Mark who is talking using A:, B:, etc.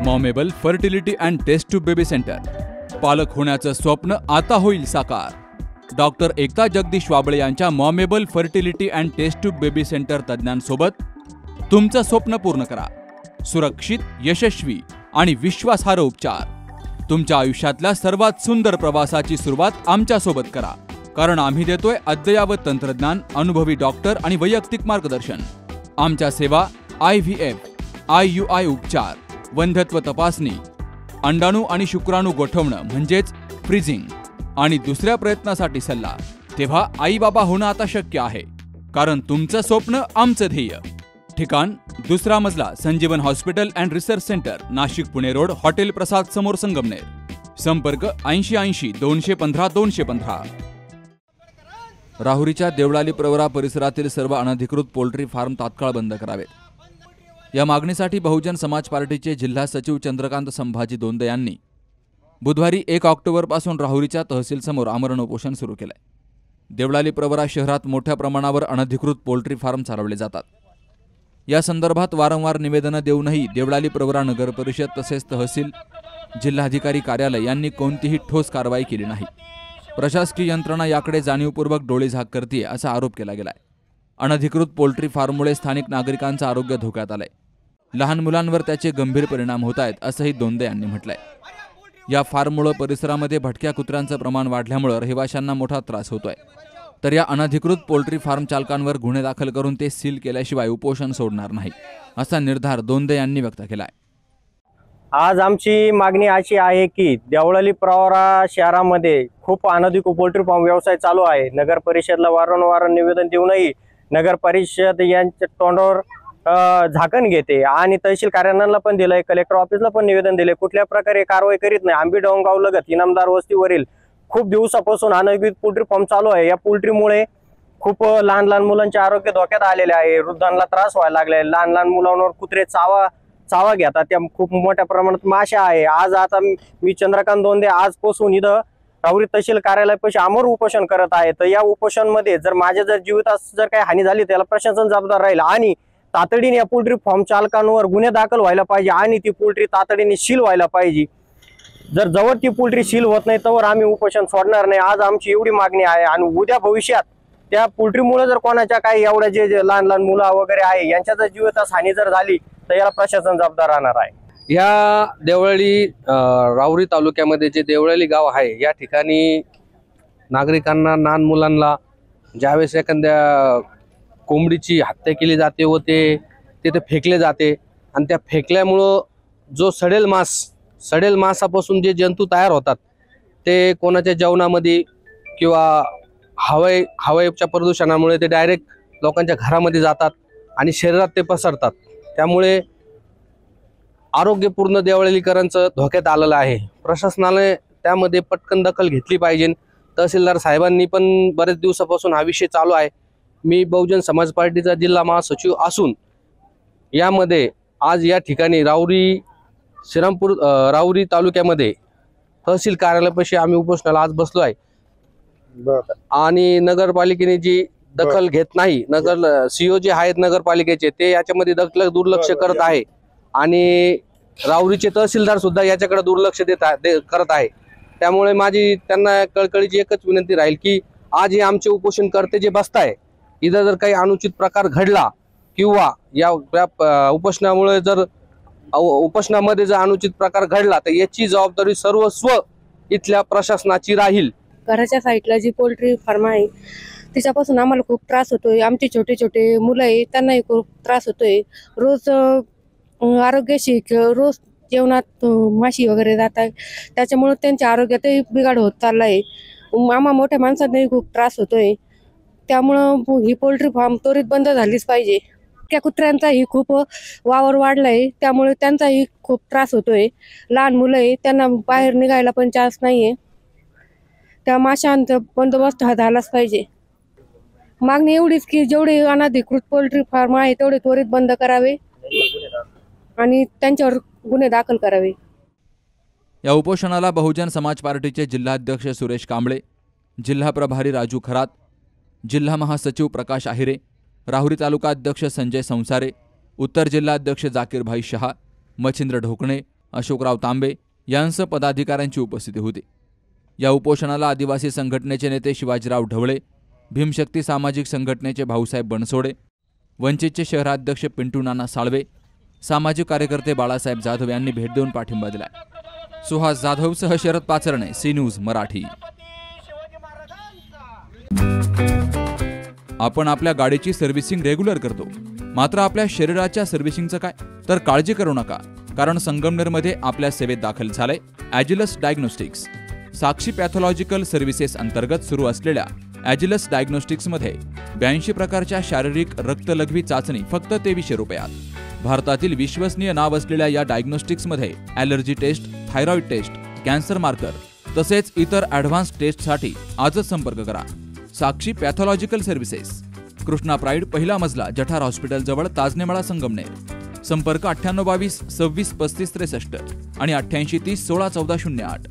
A: मॉमेबल fertility and test tube baby centre. पालक होण्याचं स्वप्न आता होईल साकार. डॉक्टर एकता जगदीश वाबळे यांच्या मॉमेबल fertility and test tube baby centre तज्ज्ञांसोबत तुमचं स्वप्न पूर्ण करा. सुरक्षित, यशस्वी आणि विश्वासार्ह उपचार. तुमच्या आयुष्यातल्या सर्वात सुंदर प्रवासाची सुरुवात आमच्यासोबत करा, कारण आम्ही देतोय अद्ययावत तंत्रज्ञान, अनुभवी डॉक्टर आणि वैयक्तिक मार्गदर्शन. आमच्या सेवा IVF, IUI उपचार, वंध्यत्व तपासणी, अंडाणू आणि शुक्राणू गोठवणं म्हणजेच फ्रीजिंग आणि दुसऱ्या प्रयत्नासाठी सल्ला. तेव्हा आई बाबा होणं आता शक्य आहे, कारण तुमचं स्वप्न आमचं ध्येय. ठिकाण 2रा मजला, Sanjeevan hospital and research centre, Nashik Pune road, hotel Prasad समोर, संगमनेर. संपर्क 8080 215 215. राहुरीच्या देवळाली प्रवरा परिसरातील सर्व अनधिकृत पोल्ट्री फार्म तात्काळ बंद करावेत. या मागणीसाठी बहुजन समाज पार्टीचे जिल्हा सचिव चंद्रकांत संभाजी दोंदे यांनी बुधवारी 1 ऑक्टोबरपासून राहुरीच्या तहसीलसमोर आमरण उपोषण सुरू केलंय. देवळाली प्रवरा शहरात मोठ्या प्रमाणावर अनधिकृत पोल्ट्री फार्म चालवले जातात. या संदर्भात वारंवार निवेदनं देऊनही देवळाली प्रवरा नगर परिषद तसेच तहसील, जिल्हाधिकारी कार्यालय यांनी कोणतीही ठोस कारवाई केली नाही. प्रशासकीय यंत्रणा याकडे जाणीवपूर्वक डोळेझाक करते असा आरोप केला गेलाय. अनधिकृत पोल्ट्री फार्ममुळे स्थानिक नागरिकांचं आरोग्य धोक्यात आलंय. लहान मुलांवर त्याचे गंभीर परिणाम होत आहेत असंही दोंदे यांनी म्हटलंय. या फार्ममुळे परिसरामध्ये भटक्या कुत्र्यांचं प्रमाण वाढल्यामुळे रहिवाशांना मोठा त्रास होतोय. तर या अनधिकृत पोल्ट्री फार्म चालकांवर गुन्हे दाखल करून ते सील केल्याशिवाय उपोषण सोडणार नाही असा निर्धार दोंदे यांनी व्यक्त केलाय.
B: आज आमची मागणी अशी आहे की देवळाली प्रवरा शहरामध्ये खूप अनधिकृत पोल्ट्री फार्म व्यवसाय चालू आहे. नगर परिषदला वारंवार निवेदन देऊनही नगर परिषद यांच्या तोंडावर झाकण घेते आणि तहसील कार्यालयाला पण दिलंय, कलेक्टर ऑफिसला पण निवेदन दिले, कुठल्या प्रकारे कारवाई करीत नाही. आंबी डोंगाव लगत इनामदार वस्तीवरील खूप दिवसापासून अनधिकृत पोल्ट्री फार्म चालू आहे. या पोल्ट्रीमुळे खूप लहान लहान मुलांचे आरोग्य धोक्यात आलेले आहे. वृद्धांना त्रास व्हायला लागलाय. लहान लहान मुलांवर कुत्रे चावा घेतात. त्या खूप मोठ्या प्रमाणात माशा आहे. आज आता मी चंद्रकांत दोंदे आजपासून इथं राहुरी तहसील कार्यालयापाशी आमर उपोषण करत आहे. तर या उपोषणमध्ये जर माझ्या जीवितास जर काही हानी झाली त्याला प्रशासन जबाबदार राहील आणि तातडीने या पोल्ट्री फार्म चालकांवर गुन्हे दाखल व्हायला पाहिजे आणि ती पोल्ट्री तातडीने सील व्हायला पाहिजे. जर जवळ ती पोल्ट्री सील होत नाही तर आम्ही उपोषण सोडणार नाही. आज आमची एवढी मागणी आहे आणि उद्या भविष्यात त्या पोल्ट्रीमुळे जर कोणाच्या काही एवढ्या जे लहान लहान मुलं वगैरे आहे यांच्या जर जीवितास हानी जर झाली तर याला प्रशासन जबाबदार राहणार आहे.
C: या देवळाली राहुरी तालुक्यामध्ये जे देवळाली गाव आहे या ठिकाणी नागरिकांना, लहान मुलांना ज्यावेळेस एखाद्या कोंबडीची हत्या केली जाते व ते तिथे फेकले जाते आणि त्या फेकल्यामुळं जो सडेल मांसापासून जे जंतू तयार होतात ते कोणाच्या जेवणामध्ये किंवा हवेच्या प्रदूषणामुळे ते डायरेक्ट लोकांच्या घरामध्ये जातात आणि शरीरात ते पसरतात. त्यामुळे आरोग्यपूर्ण देवळालीकरांचं धोक्यात आलेलं आहे. प्रशासनाने त्यामध्ये पटकन दखल घेतली पाहिजे. तहसीलदार साहेबांनी पण बरेच दिवसापासून हा विषय चालू आहे. मी बहुजन समाज पार्टीचा जिल्हा महासचिव असून यामध्ये आज या ठिकाणी राहुरी तालुक्यामध्ये तहसील कार्यालयापाशी आम्ही उपोषणाला आज बसलो आहे. आणि नगरपालिकेने जी दखल घेत नाही, CO जे आहेत नगरपालिकेचे ते याच्यामध्ये दुर्लक्ष करत आहे आणि राहुरीचे तहसीलदार सुद्धा याच्याकडे दुर्लक्ष करत आहे. त्यामुळे माझी त्यांना कळकळीची एकच विनंती राहील की आज हे आमचे उपोषणकर्ते जे बसताय, इथं जर काही अनुचित प्रकार घडला किंवा या उपोषणामुळे जर उपोषणामध्ये जर अनुचित प्रकार घडला तर याची जबाबदारी सर्वस्व इथल्या प्रशासनाची राहील.
D: घराच्या साईडला जी पोल्ट्री फार्म आहे त्याच्यापासून आम्हाला खूप त्रास होतोय. आमचे छोटे छोटे मुलं आहे त्यांनाही खूप त्रास होतोय. रोज आरोग्याशी रोज जेवणात माशी वगैरे जात आहे, त्याच्यामुळे त्यांच्या आरोग्यातही बिघाड होत चालला आहे. आम्हा मोठ्या माणसांनाही खूप त्रास होतोय. त्यामुळं ही पोल्ट्री फार्म त्वरित बंद झालीच पाहिजे. त्या कुत्र्यांचाही खूप वावर वाढलाय, त्यामुळे त्यांचाही खूप त्रास होतोय. लहान मुलं आहे त्यांना बाहेर निघायला पण चान्स नाहीये. त्या माशांचा बंदोबस्त झालाच पाहिजे. मागणी एवढीच की जेवढे अनधिकृत पोल्ट्री फार्म आहे तेवढे त्वरित बंद करावे आणि त्यांच्यावर गुन्हे दाखल करावे.
A: या उपोषणाला बहुजन समाज पार्टीचे जिल्हाध्यक्ष सुरेश कांबळे, जिल्हा प्रभारी राजू खरात, जिल्हा महासचिव प्रकाश आहिरे, राहुरी तालुका अध्यक्ष संजय संसारे, उत्तर जिल्हाध्यक्ष जाकीर भाई शहा, मच्छिंद्र ढोकणे, अशोकराव तांबे यांसह पदाधिकाऱ्यांची उपस्थिती होती. या उपोषणाला आदिवासी संघटनेचे नेते शिवाजीराव ढवळे, भीमशक्ती सामाजिक संघटनेचे भाऊसाहेब बनसोडे, वंचितचे शहराध्यक्ष पिंटू नाना साळवे, सामाजिक कार्यकर्ते बाळासाहेब जाधव यांनी भेट देऊन पाठिंबा दिला. सुहास जाधवसह शरद पाचरणे, सी न्यूज मराठी. आपण आपल्या गाडीची सर्व्हिसिंग रेग्युलर करतो, मात्र आपल्या शरीराच्या सर्व्हिसिंगचं काय? तर काळजी करू नका, कारण संगमनेरमध्ये आपल्या सेवेत दाखल झालंय ॲजिलस डायग्नोस्टिक्स. साक्षी पॅथॉलॉजिकल सर्व्हिसेस अंतर्गत सुरू असलेल्या ॲजिलस डायग्नोस्टिक्समध्ये 82 प्रकारच्या शारीरिक रक्तलघवी चाचणी फक्त 2300 रुपयात. भारतातील विश्वसनीय नाव असलेल्या या डायग्नोस्टिक्समध्ये allergy test, thyroid test, cancer marker तसेच इतर ॲडव्हान्स टेस्टसाठी आजच संपर्क करा. Sakshi pathological services, Krishna pride, पहिला मजला, जठार हॉस्पिटल जवळ, ताजनेमाळा, संगमनेर. संपर्क 9822 26 35 63 आणि 88 30 16 14 08.